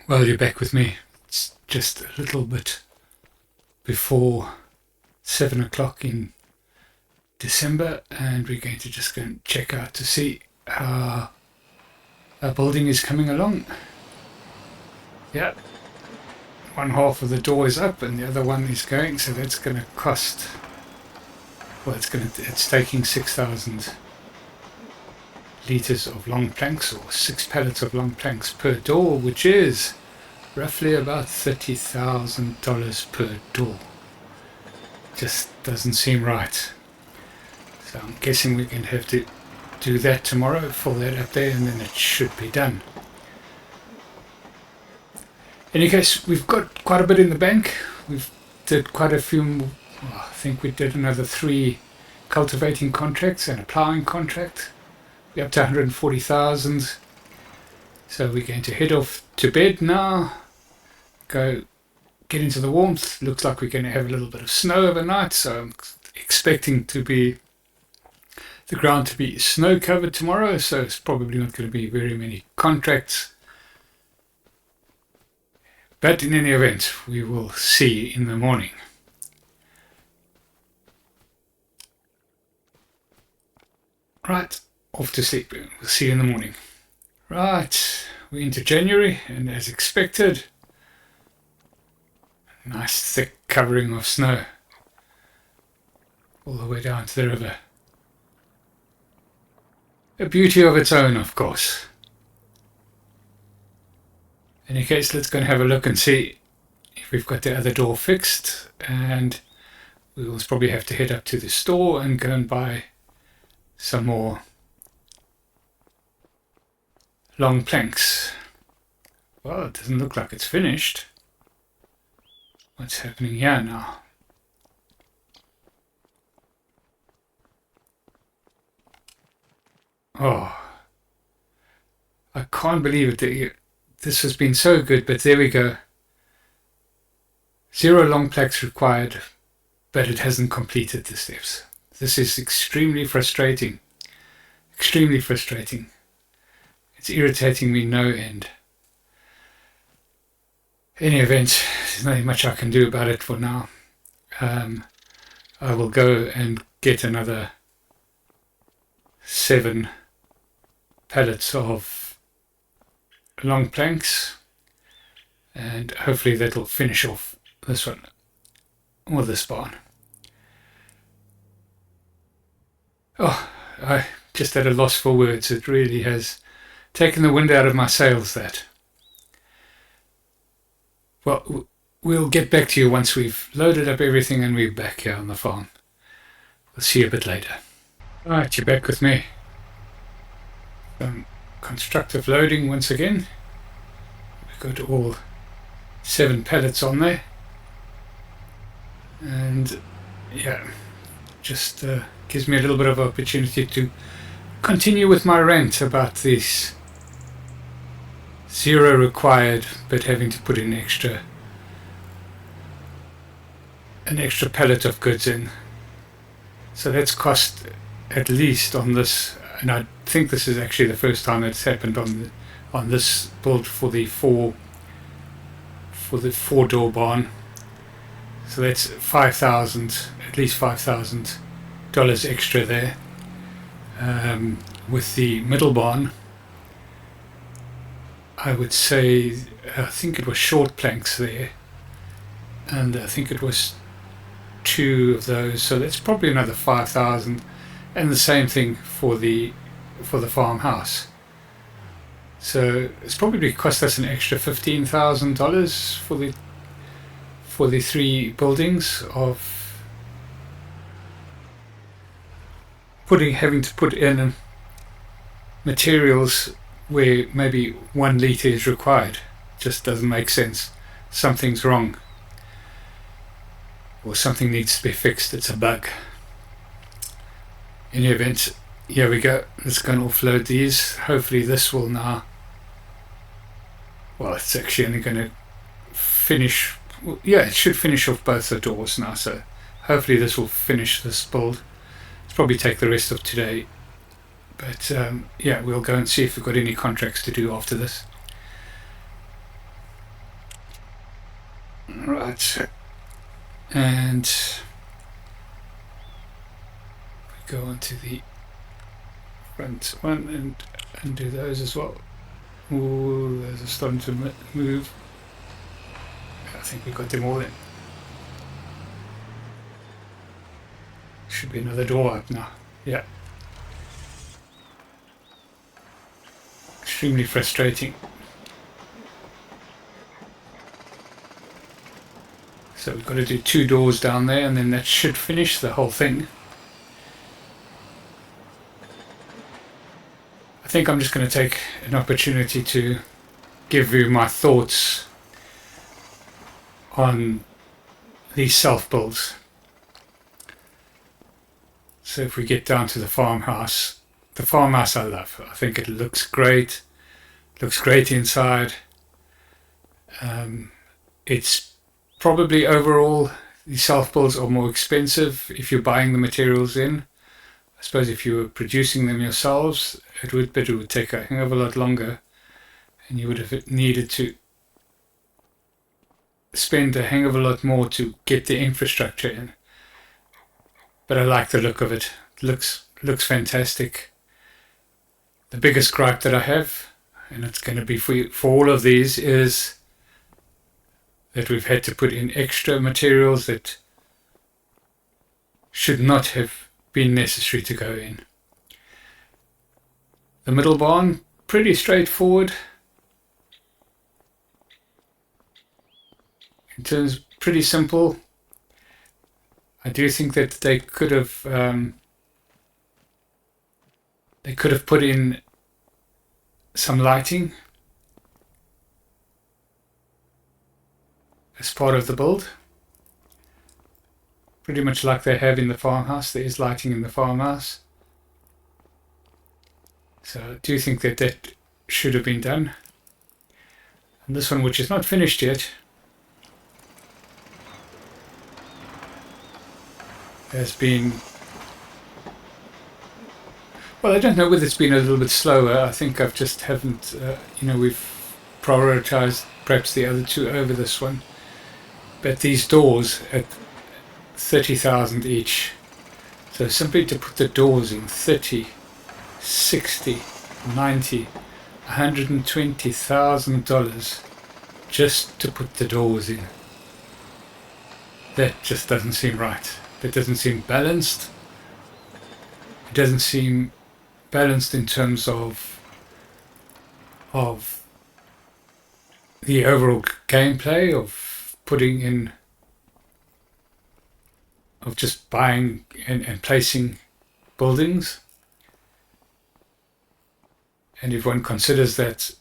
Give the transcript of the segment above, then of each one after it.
Well, you're back with me. It's just a little bit before 7 o'clock in December, and we're going to just go and check out to see how our building is coming along. Yeah, one half of the door is up and the other one is going, so that's going to cost, well, it's taking 6,000 litres of long planks, or 6 pallets of long planks per door, which is roughly about $30,000 per door. Just doesn't seem right. So I'm guessing we're going to have to do that tomorrow, fill that up there, and then it should be done. In any case, we've got quite a bit in the bank. We've did quite a few, I think we did another 3 cultivating contracts and a ploughing contract. We're up to 140,000. So we're going to head off to bed now, go get into the warmth. Looks like we're going to have a little bit of snow overnight, so I'm expecting the ground to be snow covered tomorrow, so it's probably not going to be very many contracts. But in any event, we will see in the morning. Right, off to sleep. We'll see you in the morning. Right, we're into January, and as expected, nice thick covering of snow all the way down to the river. A beauty of its own, of course. In any case, let's go and have a look and see if we've got the other door fixed, and we will probably have to head up to the store and go and buy some more long planks. Well, it doesn't look like it's finished. What's happening here now? Oh, I can't believe it. This has been so good, but there we go. 0 long planks required, but it hasn't completed the steps. This is extremely frustrating. Extremely frustrating. It's irritating me no end. In any event, there's nothing much I can do about it for now. I will go and get another 7 pallets of long planks, and hopefully that'll finish off this one, or this barn. Oh, I just had a loss for words. It really has taken the wind out of my sails, that. Well, we'll get back to you once we've loaded up everything and we're back here on the farm. We'll see you a bit later. Right, you're back with me. Constructive loading once again. We've got all 7 pallets on there. And yeah, just gives me a little bit of opportunity to continue with my rant about this 0 required, but having to put in an extra pallet of goods in. So that's cost, at least on this, and I think this is actually the first time it's happened on this build for the 4-door barn. So that's at least $5,000 extra there. With the middle barn, I would say, I think it was short planks there, and I think it was 2 of those, so that's probably another 5,000, and the same thing for the farmhouse. So it's probably cost us an extra $15,000 for the 3 buildings of having to put in materials where maybe 1 litre is required. Just doesn't make sense. Something's wrong, or something needs to be fixed. It's a bug. In any event, here we go. Let's go and offload these. Hopefully this will now, well, it's actually only going to finish, yeah, it should finish off both the doors now, so hopefully this will finish this build. It's probably take the rest of today, but yeah, we'll go and see if we've got any contracts to do after this. Right, and we go on to the front one and undo those as well. Ooh, those are starting to move. I think we got them all in. Should be another door up now. Yeah. Extremely frustrating. So we've got to do 2 doors down there, and then that should finish the whole thing. I think I'm just going to take an opportunity to give you my thoughts on these self-builds. So if we get down to the farmhouse I love. I think it looks great. Looks great inside. It's probably overall the self-builds are more expensive if you're buying the materials in. I suppose if you were producing them yourselves, it would take a hell of a lot longer, and you would have needed to spend a hell of a lot more to get the infrastructure in. But I like the look of it. It looks fantastic. The biggest gripe that I have, and it's going to be for all of these, is that we've had to put in extra materials that should not have been necessary to go in. The middle barn, pretty straightforward. In terms, pretty simple. I do think that they could have put in some lighting as part of the build. Pretty much like they have in the farmhouse. There is lighting in the farmhouse. So I do think that that should have been done. And this one, which is not finished yet, has been, well, I don't know whether it's been a little bit slower. I think I've just haven't, we've prioritized perhaps the other 2 over this one. But these doors at 30,000 each. So simply to put the doors in, 30, 60, 90, $120,000 just to put the doors in. That just doesn't seem right. That doesn't seem balanced. It doesn't seem balanced in terms of the overall gameplay of putting in, of just buying and placing buildings. And if one considers that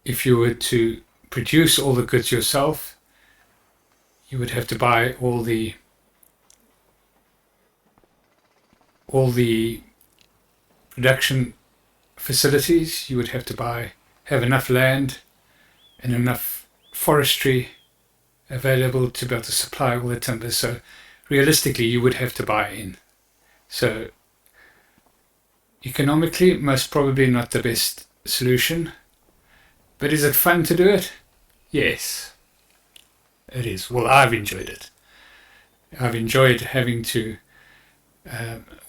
if you were to produce all the goods yourself, you would have to buy all the production facilities. You would have to have enough land and enough forestry available to be able to supply all the timber. So realistically, you would have to buy in. So economically, most probably not the best solution. But is it fun to do it? Yes, it is. Well, I've enjoyed it. I've enjoyed having to,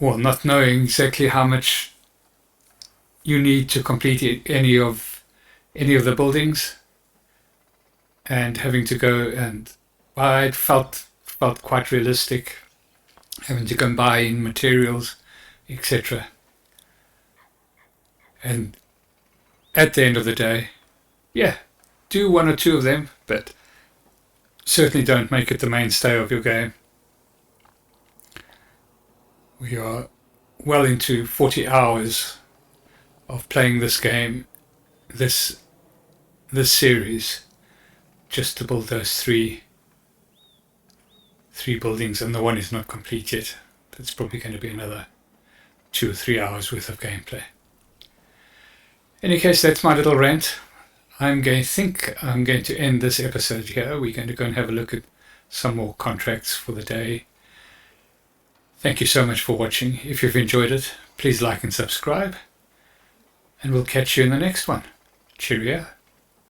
not knowing exactly how much you need to complete any of the buildings, and having to go and buy it felt quite realistic, having to go and buy in materials, etc. And at the end of the day, yeah, do 1 or 2 of them, but certainly don't make it the mainstay of your game. We are well into 40 hours of playing this game, this series, just to build those three buildings, and the one is not complete yet. It's probably going to be another 2 or 3 hours worth of gameplay. In any case, that's my little rant. I'm going to end this episode here. We're going to go and have a look at some more contracts for the day. Thank you so much for watching. If you've enjoyed it, please like and subscribe, and we'll catch you in the next one. Cheerio.